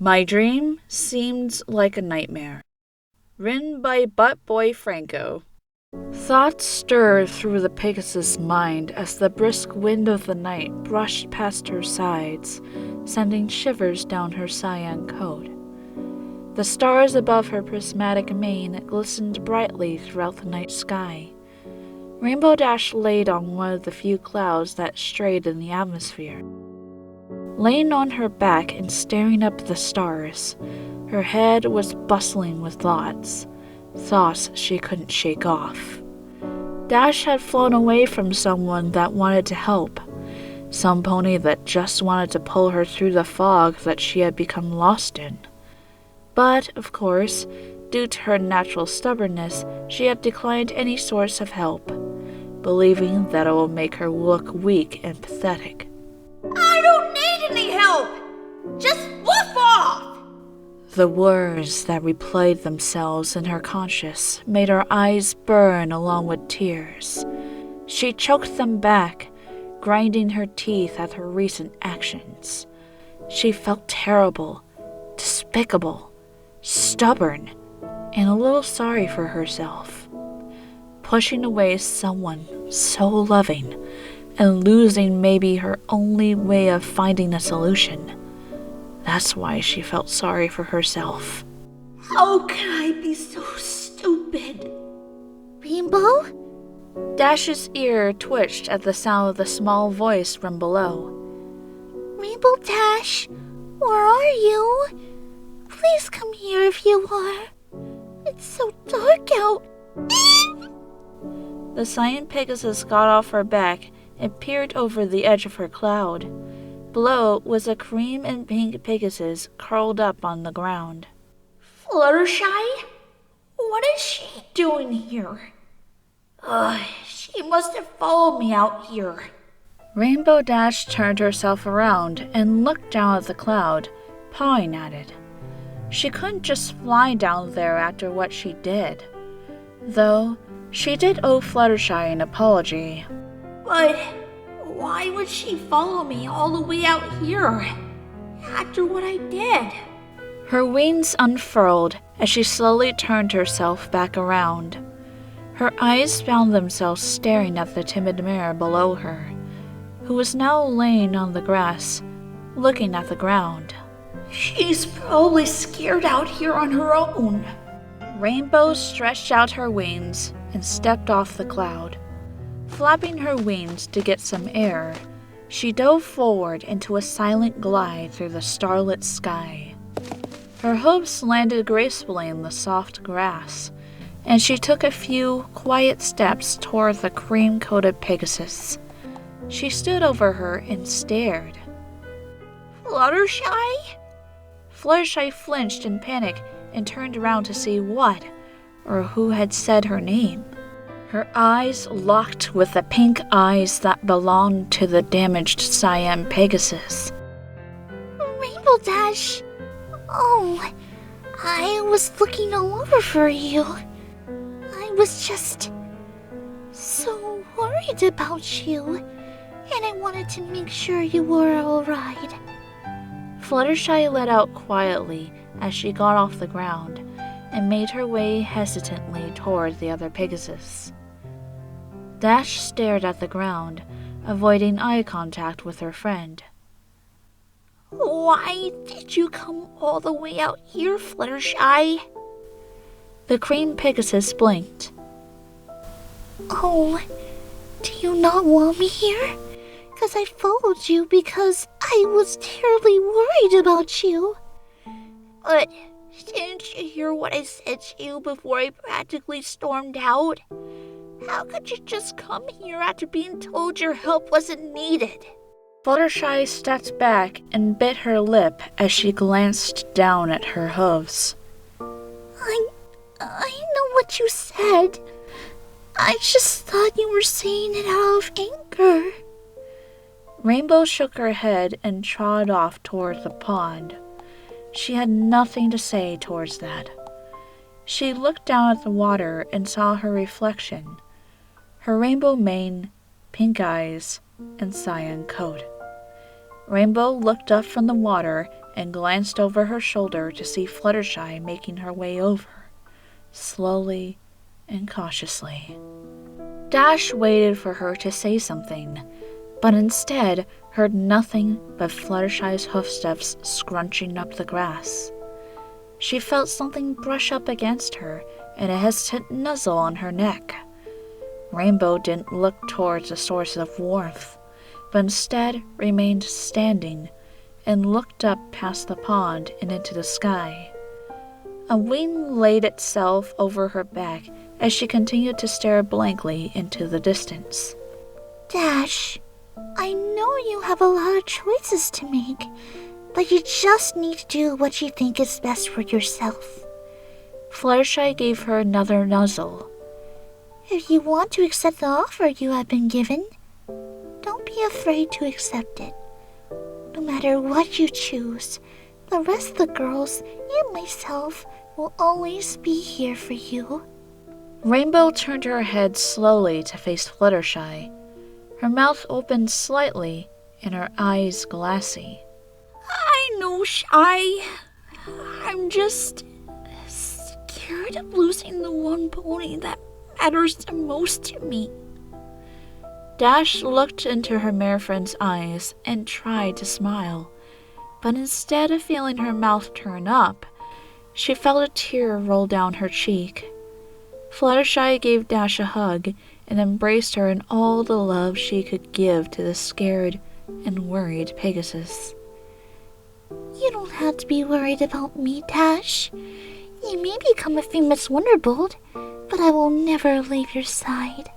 My dream seemed like a nightmare. Written by butboifranko. Thoughts stirred through the Pegasus' mind as the brisk wind of the night brushed past her sides, sending shivers down her cyan coat. The stars above her prismatic mane glistened brightly throughout the night sky. Rainbow Dash laid on one of the few clouds that strayed in the atmosphere. Laying on her back and staring up at the stars, her head was bustling with thoughts she couldn't shake off. Dash had flown away from someone that wanted to help, some pony that just wanted to pull her through the fog that she had become lost in. But, of course, due to her natural stubbornness, she had declined any source of help, believing that it would make her look weak and pathetic. I don't need any help! Just woof off! The words that replayed themselves in her conscience made her eyes burn along with tears. She choked them back, grinding her teeth at her recent actions. She felt terrible, despicable, stubborn, and a little sorry for herself. Pushing away someone so loving and losing maybe her only way of finding a solution. That's why she felt sorry for herself. How can I be so stupid? Rainbow? Dash's ear twitched at the sound of the small voice from below. Rainbow Dash, where are you? Please come here if you are. It's so dark out. The cyan Pegasus got off her back and peered over the edge of her cloud. Below was a cream and pink Pegasus curled up on the ground. Fluttershy? What is she doing here? She must have followed me out here. Rainbow Dash turned herself around and looked down at the cloud, pawing at it. She couldn't just fly down there after what she did. Though, she did owe Fluttershy an apology. But why would she follow me all the way out here after what I did? Her wings unfurled as she slowly turned herself back around. Her eyes found themselves staring at the timid mare below her, who was now laying on the grass, looking at the ground. She's probably scared out here on her own. Rainbow stretched out her wings and stepped off the cloud. Flapping her wings to get some air, she dove forward into a silent glide through the starlit sky. Her hooves landed gracefully in the soft grass, and she took a few quiet steps toward the cream-coated Pegasus. She stood over her and stared. Fluttershy? Fluttershy flinched in panic and turned around to see what or who had said her name. Her eyes locked with the pink eyes that belonged to the damaged cyan Pegasus. Rainbow Dash. Oh, I was looking all over for you. I was just so worried about you, and I wanted to make sure you were alright. Fluttershy let out quietly as she got off the ground and made her way hesitantly toward the other Pegasus. Dash stared at the ground, avoiding eye contact with her friend. Why did you come all the way out here, Fluttershy? The cream Pegasus blinked. Oh, do you not want me here? 'Cause I followed you because I was terribly worried about you. But didn't you hear what I said to you before I practically stormed out? How could you just come here after being told your help wasn't needed? Fluttershy stepped back and bit her lip as she glanced down at her hooves. I know what you said. I just thought you were saying it out of anger. Rainbow shook her head and trod off toward the pond. She had nothing to say towards that. She looked down at the water and saw her reflection, her rainbow mane, pink eyes, and cyan coat. Rainbow looked up from the water and glanced over her shoulder to see Fluttershy making her way over, slowly and cautiously. Dash waited for her to say something, but instead heard nothing but Fluttershy's hoofsteps scrunching up the grass. She felt something brush up against her and a hesitant nuzzle on her neck. Rainbow didn't look towards the source of warmth, but instead remained standing and looked up past the pond and into the sky. A wing laid itself over her back as she continued to stare blankly into the distance. Dash, I know you have a lot of choices to make, but you just need to do what you think is best for yourself. Fluttershy gave her another nuzzle. If you want to accept the offer you have been given, don't be afraid to accept it. No matter what you choose, the rest of the girls and myself will always be here for you. Rainbow turned her head slowly to face Fluttershy. Her mouth opened slightly and her eyes glassy. I know, Shy. I'm just scared of losing the one pony that matters the most to me. Dash looked into her mare friend's eyes and tried to smile, but instead of feeling her mouth turn up, she felt a tear roll down her cheek. Fluttershy gave Dash a hug and embraced her in all the love she could give to the scared and worried Pegasus. You don't have to be worried about me, Dash. You may become a famous Wonderbolt, but I will never leave your side.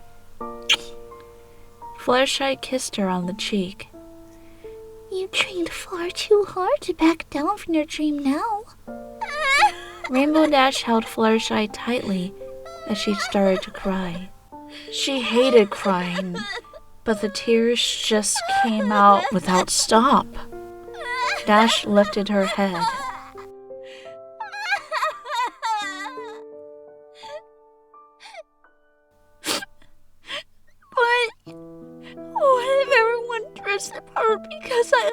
Fluttershy kissed her on the cheek. You trained far too hard to back down from your dream now. Rainbow Dash held Fluttershy tightly as she started to cry. She hated crying, but the tears just came out without stop. Dash lifted her head. But what if everyone drifts apart because I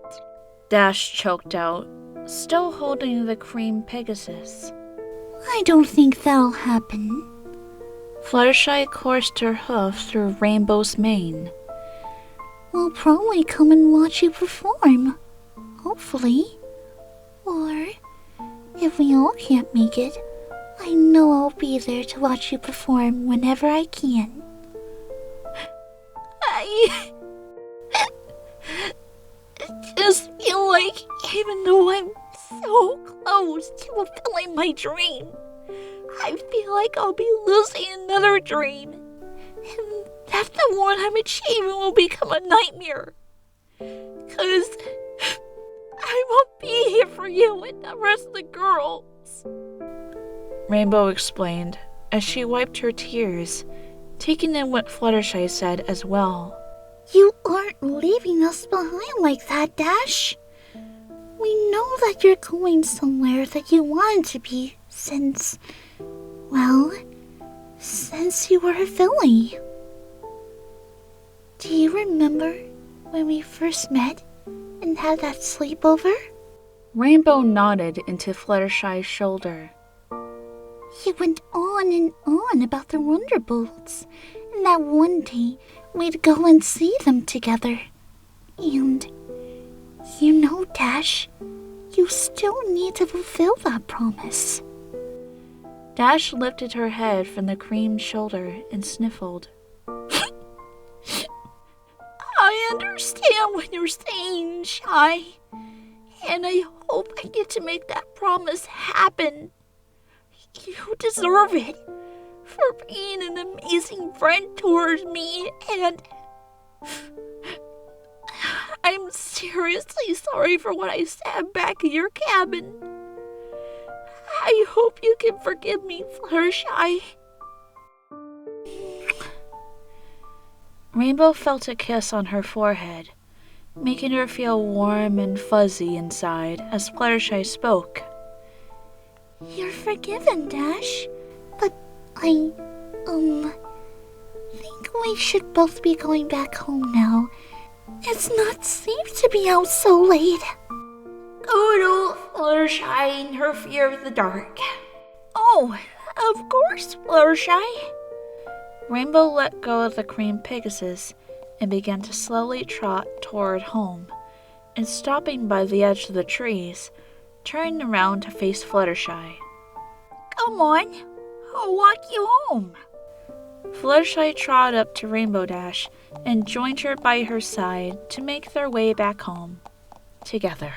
left? Dash choked out, still holding the cream Pegasus. I don't think that'll happen. Fluttershy coursed her hoof through Rainbow's mane. We'll probably come and watch you perform. Hopefully. Or, if we all can't make it, I know I'll be there to watch you perform whenever I can. I just feel like even though I'm so close to fulfilling my dream, I feel like I'll be losing another dream. And that the one I'm achieving will become a nightmare. 'Cause I won't be here for you and the rest of the girls. Rainbow explained as she wiped her tears, taking in what Fluttershy said as well. You aren't leaving us behind like that, Dash. We know that you're going somewhere that you wanted to be since you were a filly. Do you remember when we first met and had that sleepover? Rainbow nodded into Fluttershy's shoulder. You went on and on about the Wonderbolts, and that one day we'd go and see them together. And, you know, Dash, you still need to fulfill that promise. Dash lifted her head from the cream's shoulder and sniffled. I understand what you're saying, Shy, and I hope I get to make that promise happen. You deserve it for being an amazing friend towards me, and I'm seriously sorry for what I said back in your cabin. I hope you can forgive me, Fluttershy. Rainbow felt a kiss on her forehead, making her feel warm and fuzzy inside as Fluttershy spoke. You're forgiven, Dash, but I think we should both be going back home now. It's not safe to be out so late. little Fluttershy in her fear of the dark. Oh, of course, Fluttershy. Rainbow let go of the cream Pegasus and began to slowly trot toward home, and stopping by the edge of the trees, turning around to face Fluttershy. Come on, I'll walk you home. Fluttershy trotted up to Rainbow Dash and joined her by her side to make their way back home together.